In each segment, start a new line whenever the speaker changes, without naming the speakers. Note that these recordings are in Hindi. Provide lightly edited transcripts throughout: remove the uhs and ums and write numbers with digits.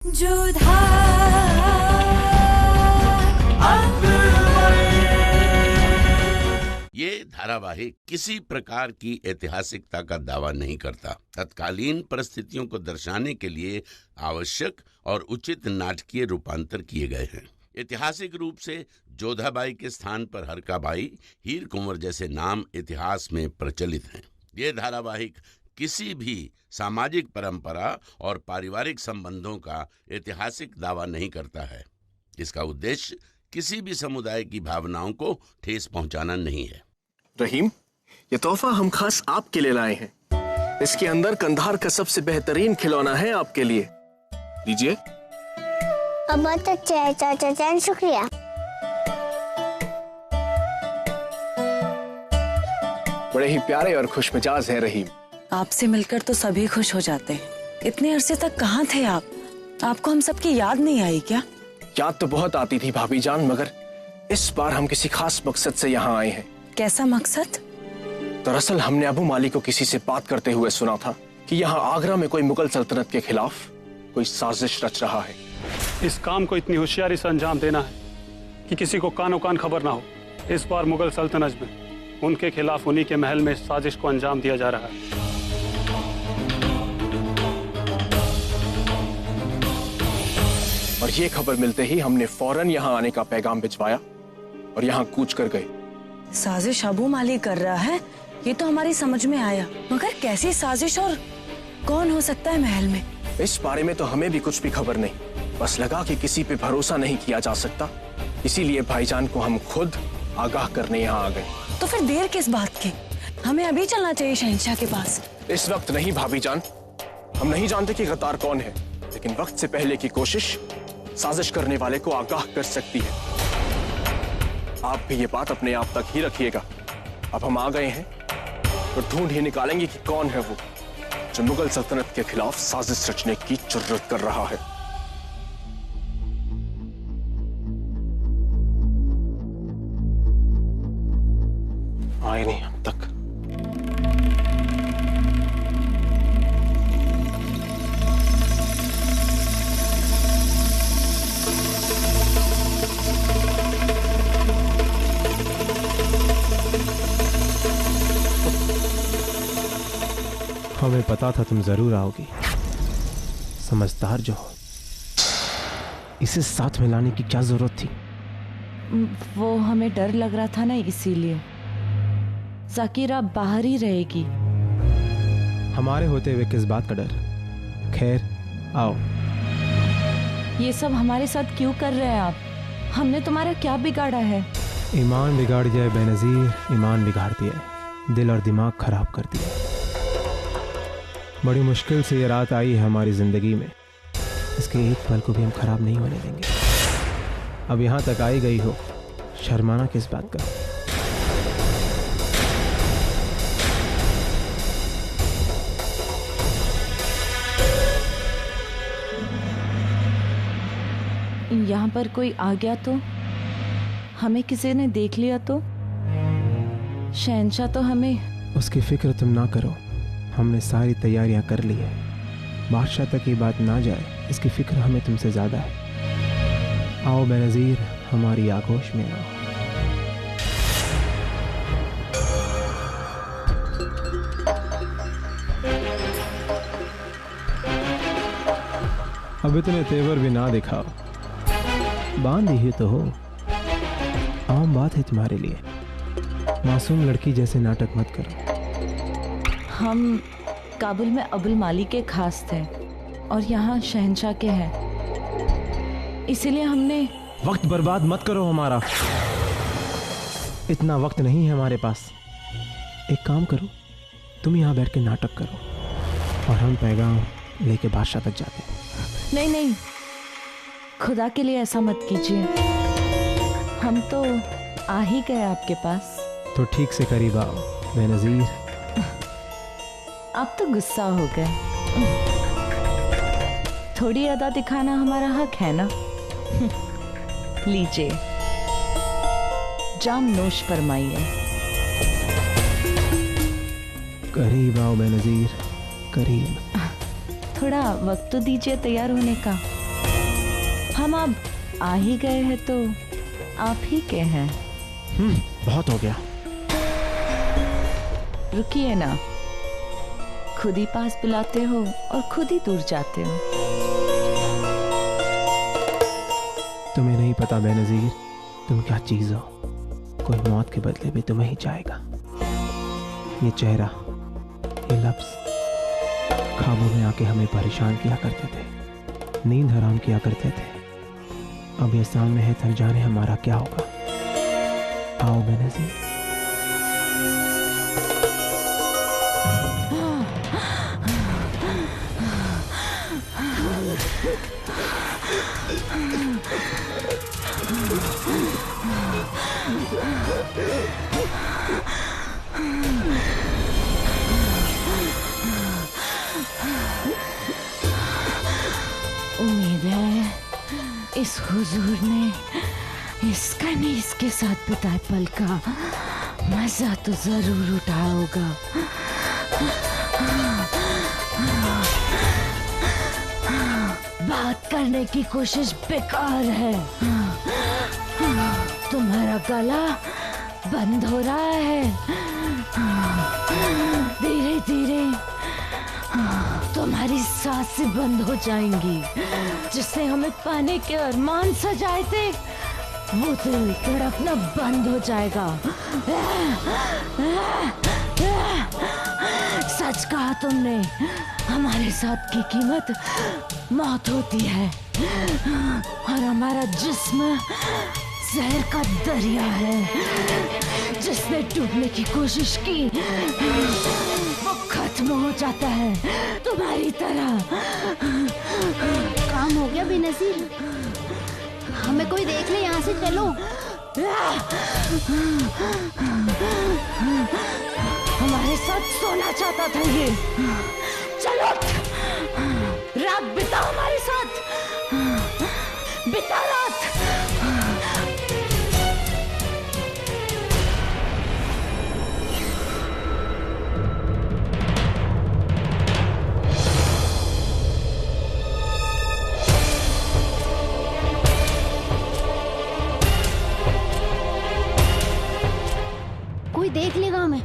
ये धारावाहिक किसी प्रकार की ऐतिहासिकता का दावा नहीं करता। तत्कालीन परिस्थितियों को दर्शाने के लिए आवश्यक और उचित नाटकीय रूपांतर किए गए हैं। ऐतिहासिक रूप से जोधाबाई के स्थान पर हरकाबाई, हीर कुंवर जैसे नाम इतिहास में प्रचलित हैं। ये धारावाहिक किसी भी सामाजिक परंपरा और पारिवारिक संबंधों का ऐतिहासिक दावा नहीं करता है। इसका उद्देश्य किसी भी समुदाय की भावनाओं को ठेस पहुंचाना नहीं है।
रहीम, ये तोहफा हम खास आपके लिए लाए हैं। इसके अंदर कंधार का सबसे बेहतरीन खिलौना है आपके लिए। लीजिए।
बहुत अच्छा है चाचा जान, शुक्रिया।
बड़े ही प्यारे और खुशमिजाज हैं रहीम।
आपसे मिलकर तो सभी खुश हो जाते हैं। इतने अरसे तक कहाँ थे आप? आपको हम सबकी याद नहीं आई क्या?
याद तो बहुत आती थी भाभी जान, मगर इस बार हम किसी खास मकसद से यहाँ आए हैं।
कैसा मकसद?
दरअसल हमने अबू माली को किसी से बात करते हुए सुना था कि यहाँ आगरा में कोई मुगल सल्तनत के खिलाफ कोई साजिश रच रहा है।
इस काम को इतनी होशियारी से अंजाम देना है कि किसी को कानो कान खबर ना हो। इस बार मुगल सल्तनत में उनके खिलाफ उन्हीं के महल में साजिश को अंजाम दिया जा रहा है।
और ये खबर मिलते ही हमने फौरन यहाँ आने का पैगाम भिजवाया और यहाँ कूच कर गए।
साजिश अबू माली कर रहा है, ये तो हमारी समझ में आया, मगर कैसी साजिश और कौन हो सकता है महल में?
इस बारे में तो हमें भी कुछ भी खबर नहीं। बस लगा कि किसी पे भरोसा नहीं किया जा सकता, इसीलिए भाईजान को हम खुद आगाह करने यहाँ आ गए।
तो फिर देर किस बात की? हमें अभी चलना चाहिए शहंशाह के पास।
इस वक्त नहीं भाभी जान। हम नहीं जानते कि गद्दार कौन है, लेकिन वक्त से पहले की कोशिश साजिश करने वाले को आगाह कर सकती है। आप भी ये बात अपने आप तक ही रखिएगा। अब हम आ गए हैं तो ढूंढ ही निकालेंगे कि कौन है वो जो मुगल सल्तनत के खिलाफ साजिश रचने की जुर्रत कर रहा है। आए नहीं अब तक।
हमें पता था तुम जरूर आओगी। समझदार जो हो, इसे साथ में लाने की क्या जरूरत थी?
वो हमें डर लग रहा था ना, इसीलिए। जाकिरा बाहर ही रहेगी।
हमारे होते हुए किस बात का डर? खैर आओ।
ये सब हमारे साथ क्यों कर रहे हैं आप? हमने तुम्हारा क्या बिगाड़ा है?
ईमान बिगाड़ जाए बेनजीर, ईमान बिगाड़ दिया, दिल और दिमाग खराब कर दिया। बड़ी मुश्किल से ये रात आई है हमारी जिंदगी में, इसके एक पल को भी हम खराब नहीं होने देंगे। अब यहाँ तक आई गई हो, शर्माना किस बात का?
यहाँ पर कोई आ गया तो? हमें किसी ने देख लिया तो? शहंशाह तो हमें...
उसकी फिक्र तुम ना करो, हमने सारी तैयारियां कर ली है। बादशाह तक ये बात ना जाए, इसकी फिक्र हमें तुमसे ज्यादा है। आओ बेनजीर, हमारी आगोश में आओ। अब इतने तेवर भी ना दिखाओ, बांधी ही तो हो। आम बात है तुम्हारे लिए, मासूम लड़की जैसे नाटक मत करो।
हम काबुल में अबुल माली के खास थे और यहाँ शहंशाह के हैं, इसीलिए हमने...
वक्त बर्बाद मत करो हमारा, इतना वक्त नहीं है हमारे पास। एक काम करो, तुम यहाँ बैठ के नाटक करो और हम पैगाम लेके बादशाह तक जाते हैं।
नहीं नहीं, खुदा के लिए ऐसा मत कीजिए। हम तो आ ही गए आपके पास।
तो ठीक से करीब आओ बेनजीर।
आप तो गुस्सा हो गए। थोड़ी अदा दिखाना हमारा हक है ना। लीजिए, जाम नोश फरमाइए।
करीब आओ बेनजीर, करीब।
थोड़ा वक्त तो दीजिए तैयार होने का। हम अब आ ही गए हैं तो आप ही के हैं।
बहुत हो गया।
रुकिए ना, खुद ही पास बुलाते हो और खुद ही दूर जाते हो।
तुम्हें नहीं पता बेनज़ीर तुम क्या चीज हो। कोई मौत के बदले भी तुम्हें ही चाहेगा। ये चेहरा, ये लफ्ज ख्वाबों में आके हमें परेशान किया करते थे, नींद हराम किया करते थे। अब ये सामने है, तब जाने हमारा क्या होगा। आओ बेनज़ीर।
उम्मीद है इस हुजूर ने इस कनीज के साथ बिताए पल का मजा तो जरूर उठाया होगा। बात करने की कोशिश बेकार है। तुम्हारा गला बंद हो रहा है। धीरे धीरे तुम्हारी सांसें बंद हो जाएंगी। जिससे हमें पाने के अरमान सजाए थे वो दिल तड़पना बंद हो जाएगा। सच कहा तुमने, हमारे साथ की कीमत मौत होती है और हमारा जिस्म जहर का दरिया है। जिसने डूबने की कोशिश की वो खत्म हो जाता है तुम्हारी तरह।
काम हो गया बेनज़ीर, हमें कोई देख ले, यहाँ से चलो।
हमारे साथ सोना चाहता था ये। चलो रात बिता हमारे साथ, बिता रात।
कोई देख लेगा हमें।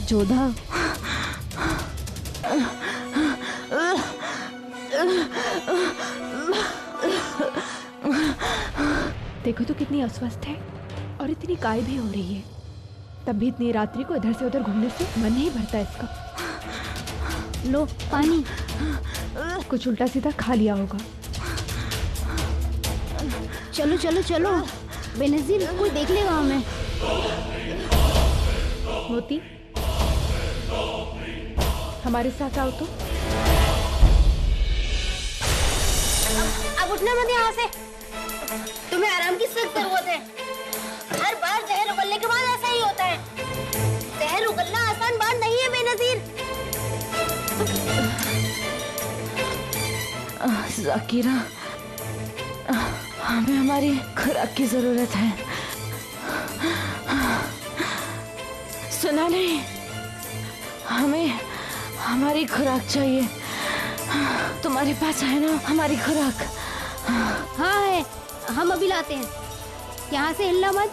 जोधा,
देखो तो कितनी अस्वस्थ है और इतनी काय भी हो रही है। तब भी इतनी रात्रि को इधर से उधर घूमने से मन नहीं भरता इसका।
लो पानी।
कुछ उल्टा सीधा खा लिया होगा।
चलो चलो चलो बेनज़ीर, कोई देख लेगा हमें।
मोती, हमारे साथ आओ तो।
अब उठना मत यहाँ से, तुम्हें आराम की सख्त जरूरत है। हर बार जहर उगलने के बाद ऐसा ही होता है। जहर उगलना आसान बात नहीं है बेनज़ीर।
जाकिरा, हमें हमारी खुराक की जरूरत है। सुना नहीं, हमें हमारी खुराक चाहिए। तुम्हारे पास है ना हमारी खुराक?
हाँ है, हम अभी लाते हैं। यहाँ से हिलना मत।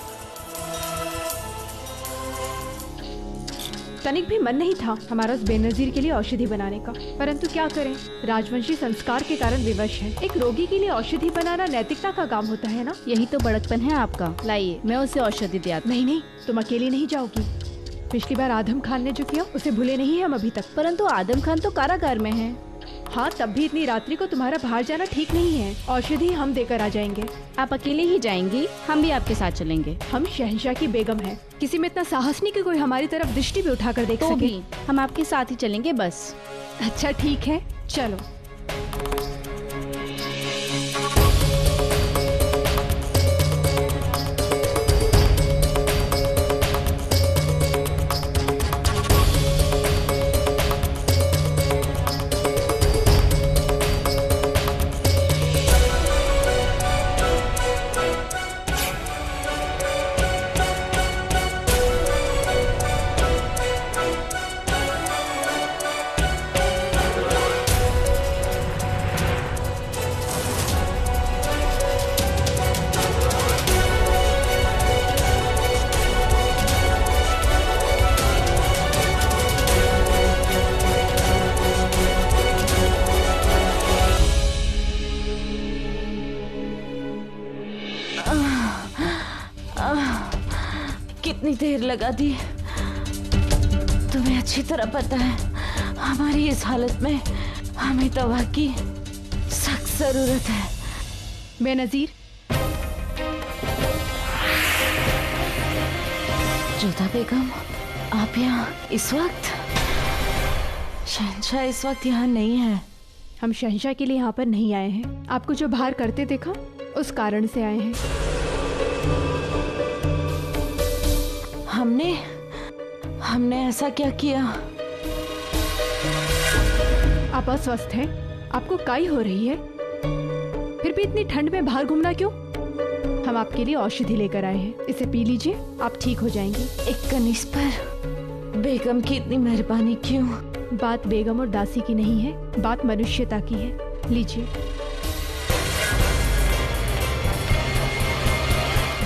तनिक भी मन नहीं था हमारा उस बेनज़ीर के लिए औषधि बनाने का, परंतु क्या करें, राजवंशी संस्कार के कारण विवश है। एक रोगी के लिए औषधि बनाना नैतिकता का काम होता है ना।
यही तो बड़कपन है आपका। लाइए, मैं उसे औषधि दिया।
नहीं नहीं, तुम अकेली नहीं जाओगी। पिछली बार आदम खान ने जो किया उसे भूले नहीं हम अभी तक।
परंतु आदम खान तो कारागार में है।
हाँ, तब भी इतनी रात्रि को तुम्हारा बाहर जाना ठीक नहीं है। औषधि हम देकर आ जाएंगे।
आप अकेले ही जाएंगी? हम भी आपके साथ चलेंगे।
हम शहंशाह की बेगम हैं। किसी में इतना साहस नहीं कि कोई हमारी तरफ दृष्टि भी उठाकर देख
तो
सके।
भी हम आपके साथ ही चलेंगे बस।
अच्छा ठीक है, चलो।
देर लगा दी। तुम्हें अच्छी तरह पता है हमारी इस हालत में हमें दवा की सख्त जरूरत है।
बेनजीर,
जोधा बेगम, आप यहाँ इस वक्त? शहंशाह इस वक्त यहाँ नहीं है।
हम शहंशाह के लिए यहाँ पर नहीं आए हैं। आपको जो बाहर करते देखा उस कारण से आए हैं।
हमने ऐसा क्या किया?
आप अस्वस्थ हैं, आपको काई हो रही है, फिर भी इतनी ठंड में बाहर घूमना क्यों? हम आपके लिए औषधि लेकर आए हैं, इसे पी लीजिए, आप ठीक हो जाएंगे।
एक कनीज पर बेगम की इतनी मेहरबानी क्यों?
बात बेगम और दासी की नहीं है, बात मनुष्यता की है। लीजिए।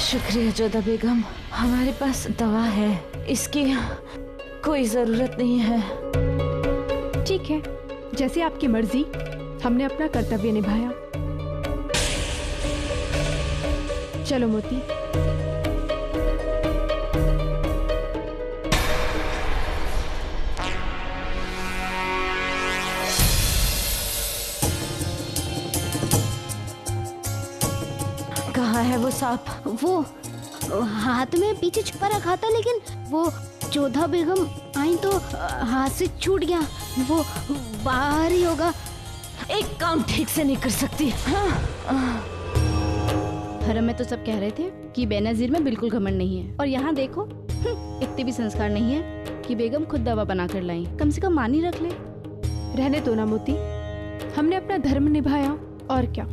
शुक्रिया जोधा बेगम, हमारे पास दवा है, इसकी कोई जरूरत नहीं है।
ठीक है, जैसे आपकी मर्जी। हमने अपना कर्तव्य निभाया। चलो मोती।
कहाँ है वो सांप?
वो हाथ में पीछे छुपा रखा था, लेकिन वो जोधा बेगम आई तो हाथ से छूट गया। वो बाहर ही होगा।
एक काम ठीक से नहीं कर सकती। हाँ।
हरम में तो सब कह रहे थे कि बेनजीर में बिल्कुल घमंड नहीं है, और यहाँ देखो इतने भी संस्कार नहीं है कि बेगम खुद दवा बना कर लाई। कम से कम मान ही रख ले।
रहने दो ना मोती, हमने अपना धर्म निभाया, और क्या।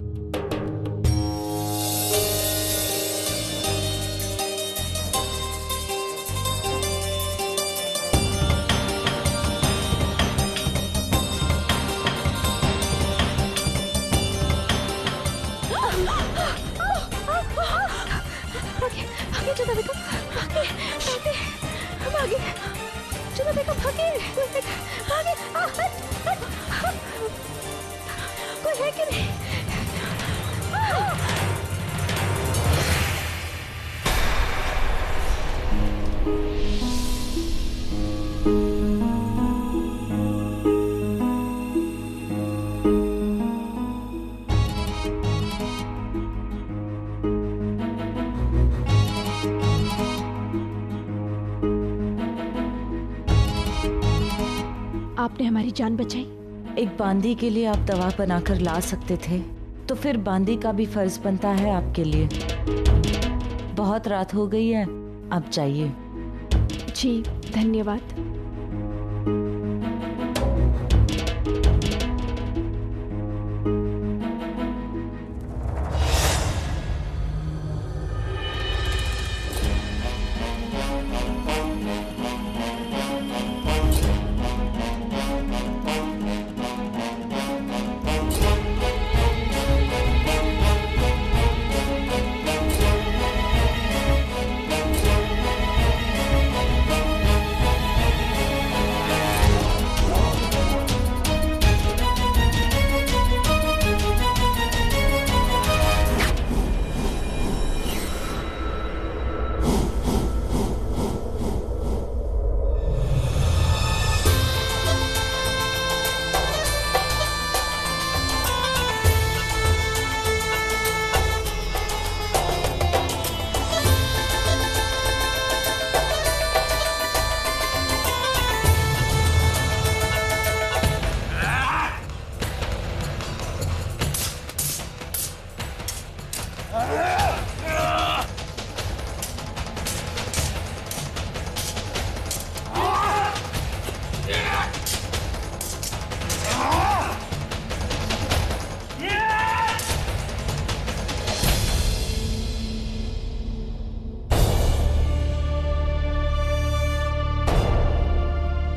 आपने हमारी जान बचाई।
एक बांदी के लिए आप दवा बनाकर ला सकते थे, तो फिर बांदी का भी फर्ज बनता है आपके लिए। बहुत रात हो गई है, अब जाइए।
जी धन्यवाद।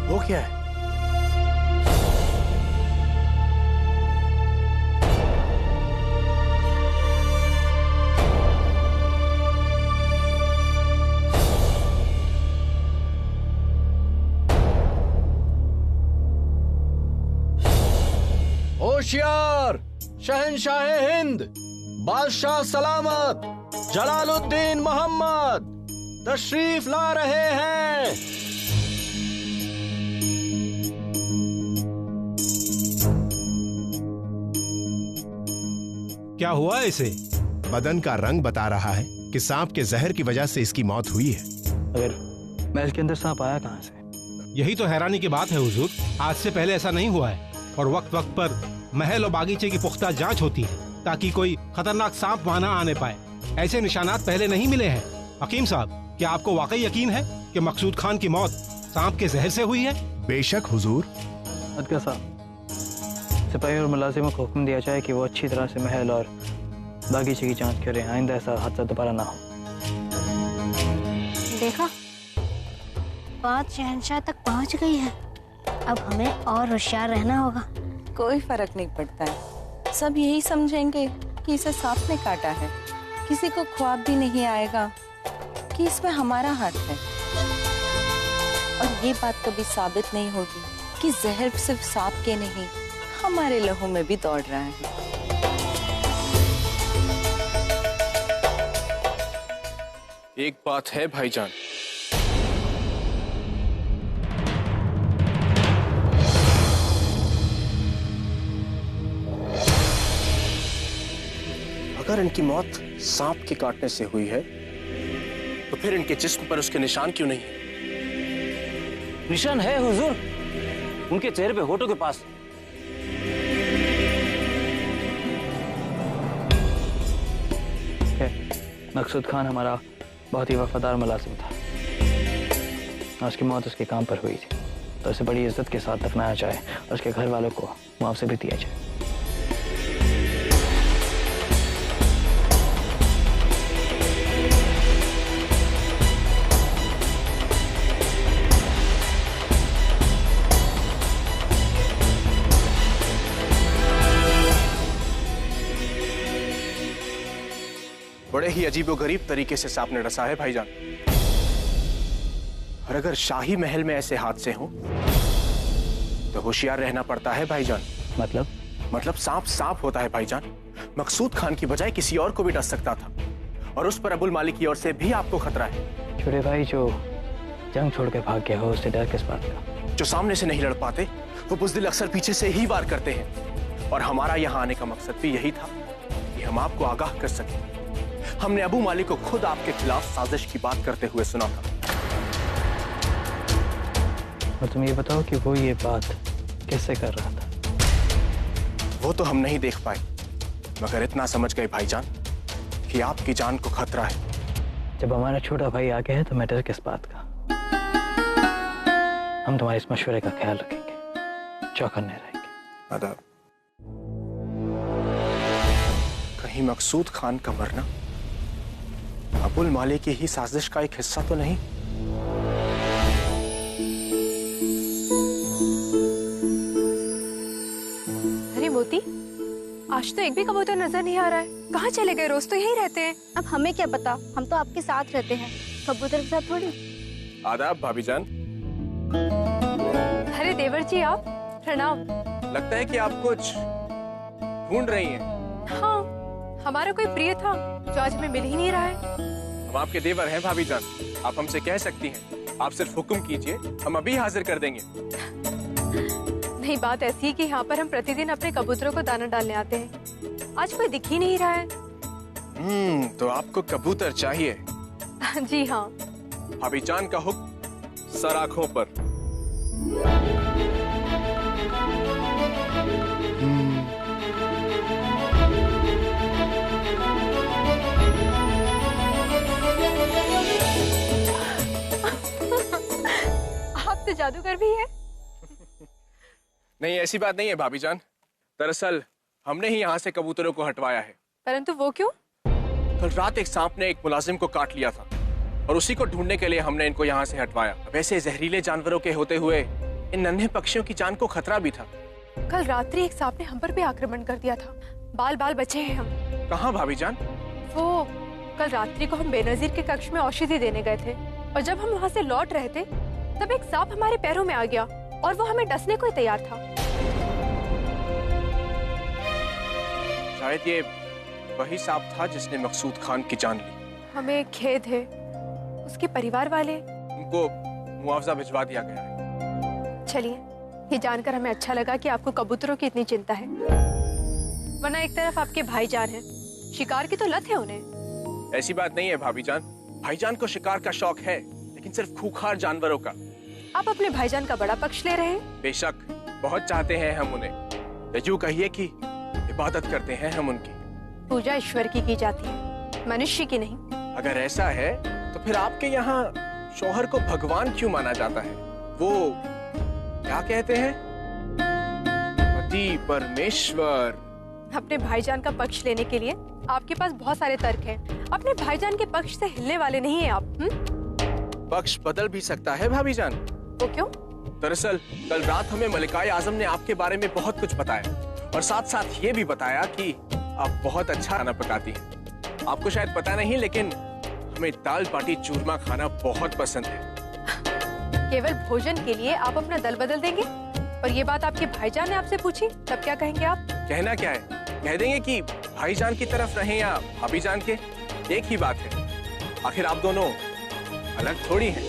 वो क्या है?
होशियार, शहंशाह हिंद, बादशाह सलामत, जलालुद्दीन मोहम्मद, तशरीफ ला रहे हैं।
क्या हुआ इसे?
बदन का रंग बता रहा है कि सांप के जहर की वजह से इसकी मौत हुई है।
अगर महल के अंदर सांप आया कहाँ से?
यही तो हैरानी की बात है हुजूर। आज से पहले ऐसा नहीं हुआ है और वक्त वक्त पर महल और बागीचे की पुख्ता जांच होती है ताकि कोई खतरनाक सांप वहां न आने पाए। ऐसे निशानात पहले नहीं मिले हैं। हकीम साहब, क्या आपको वाकई यकीन है कि मकसूद खान की मौत सांप के जहर से हुई है?
बेशक हुजूर।
अदका साहब, सिपाही और मुलाजिमों को हुक्म दिया जाए कि वो अच्छी तरह से महल और बागीचे की जांच करें। आइंदा ऐसा हादसा दोबारा ना हो।
देखा, बात शहंशाह तक पहुंच गई है। अब हमें और होशियार रहना होगा।
कोई फर्क नहीं पड़ता है, सब यही समझेंगे कि इसे सांप ने काटा है। किसी को ख्वाब भी नहीं आएगा कि इसमें हमारा हाथ है। और ये बात कभी साबित नहीं होगी कि जहर सिर्फ सांप के नहीं, हमारे लहू में भी दौड़ रहा है।
एक बात है भाईजान, अगर इनकी मौत सांप के काटने से हुई है तो फिर इनके जिस्म पर उसके निशान क्यों नहीं?
निशान है हुजूर, उनके चेहरे पे, होठों के पास। मकसूद खान हमारा बहुत ही वफादार मुलाजिम था। उसकी मौत उसके काम पर हुई थी, तो उसे बड़ी इज्जत के साथ दफनाया जाए और उसके घर वालों को मुआवजा भी दिया जाए।
बड़े ही अजीबोगरीब तरीके से सांप ने डसा है भाईजान। और अगर शाही महल में ऐसे हादसे हों तो होशियार रहना पड़ता है भाईजान।
मतलब
सांप सांप होता है भाईजान। मकसूद खान की बजाय किसी और को भी डस सकता था, और उस पर अबुल मालिक की ओर से भी आपको खतरा है।
छोटे भाई जो जंग छोड़ के भाग गया हो, उससे डर किस बात का?
जो सामने से नहीं लड़ पाते वो बुज़दिल अक्सर पीछे से ही वार करते हैं। और हमारा यहाँ आने का मकसद भी यही था कि हम आपको आगाह कर सकें। हमने अबू मालिक को खुद आपके खिलाफ साजिश की बात करते हुए सुना था।
और तुम ये बताओ कि वो ये बात कैसे कर रहा था?
वो तो हम नहीं देख पाए, मगर इतना समझ गए भाईजान कि आपकी जान को खतरा है।
जब हमारा छोटा भाई आ गया है तो मैं डर किस बात का? हम तुम्हारे इस मशवरे का ख्याल रखेंगे, चौकन्ने रहेंगे।
आदाब। कहीं मकसूद खान का मरना अबुल मालिक की ही साजिश का एक हिस्सा तो नहीं?
अरे मोती, आज तो एक भी कबूतर नजर नहीं आ रहा है। कहाँ चले गए? रोज तो यहीं रहते हैं।
अब हमें क्या पता, हम तो आपके साथ रहते हैं, कबूतर के साथ थोड़ी।
आदाब भाभी जान।
अरे देवर जी, आप प्रणाम।
लगता है कि आप कुछ ढूंढ रही हैं।
हाँ, हमारा कोई प्रिय था जो आज हमें मिल ही नहीं रहा है।
हम आपके देवर हैं भाभी जान, आप हमसे कह सकती हैं। आप सिर्फ हुक्म कीजिए, हम अभी हाजिर कर देंगे।
नहीं, बात ऐसी है कि यहाँ पर हम प्रतिदिन अपने कबूतरों को दाना डालने आते हैं। आज कोई दिख ही नहीं रहा है।
तो आपको कबूतर चाहिए?
जी हाँ।
भाभी जान का हुक्म सर आंखों पर।
आप तो जादूगर भी है।
नहीं, ऐसी बात नहीं है भाभी जान। दरअसल हमने ही यहाँ से कबूतरों को हटवाया है।
परंतु वो क्यों?
कल रात एक सांप ने एक मुलाजिम को काट लिया था और उसी को ढूंढने के लिए हमने इनको यहाँ से हटवाया। वैसे जहरीले जानवरों के होते हुए इन नन्हे पक्षियों की जान को खतरा भी था।
कल रात्रि एक सांप ने हम पर भी आक्रमण कर दिया था। बाल बाल बचे हैं हम।
कहाँ भाभी जान?
वो कल रात्रि को हम बेनजीर के कक्ष में औषधि देने गए थे और जब हम वहाँ से लौट रहे थे तब एक सांप हमारे पैरों में आ गया और वो हमें डसने को ही तैयार था।
शायद ये वही सांप था जिसने मकसूद खान की जान ली।
हमें खेद है, उसके परिवार वाले?
उनको मुआवजा भिजवा दिया गया है।
चलिए, ये जानकर हमें अच्छा लगा कि आपको कबूतरों की इतनी चिंता है, वरना एक तरफ आपके भाईजान हैं, शिकार की तो लत है उन्हें।
ऐसी बात नहीं है भाभी जान, भाईजान को शिकार का शौक है, लेकिन सिर्फ खूंखार जानवरों का।
आप अपने भाईजान का बड़ा पक्ष ले रहे हैं?
बेशक, बहुत चाहते हैं हम उन्हें, या यूं कहिए कि इबादत करते हैं हम उनकी।
पूजा ईश्वर की जाती है, मनुष्य की नहीं।
अगर ऐसा है तो फिर आपके यहाँ शौहर को भगवान क्यों माना जाता है? वो क्या कहते हैं, पति परमेश्वर।
अपने भाईजान का पक्ष लेने के लिए आपके पास बहुत सारे तर्क हैं। अपने भाईजान के पक्ष से हिलने वाले नहीं हैं आप।
पक्ष बदल भी सकता है भाभी जान।
वो क्यों?
दरअसल कल रात हमें मलिकाए आजम ने आपके बारे में बहुत कुछ बताया, और साथ साथ ये भी बताया कि आप बहुत अच्छा खाना पकाती हैं। आपको शायद पता नहीं, लेकिन हमें दाल बाटी चूरमा खाना बहुत पसंद है।
केवल भोजन के लिए आप अपना दल बदल देंगे? और ये बात आपके भाईजान ने आपसे पूछी, तब क्या कहेंगे आप?
कहना क्या है, कह देंगे कि भाईजान की तरफ रहें या भाभी जान के, एक ही बात है। आखिर आप दोनों अलग थोड़ी हैं।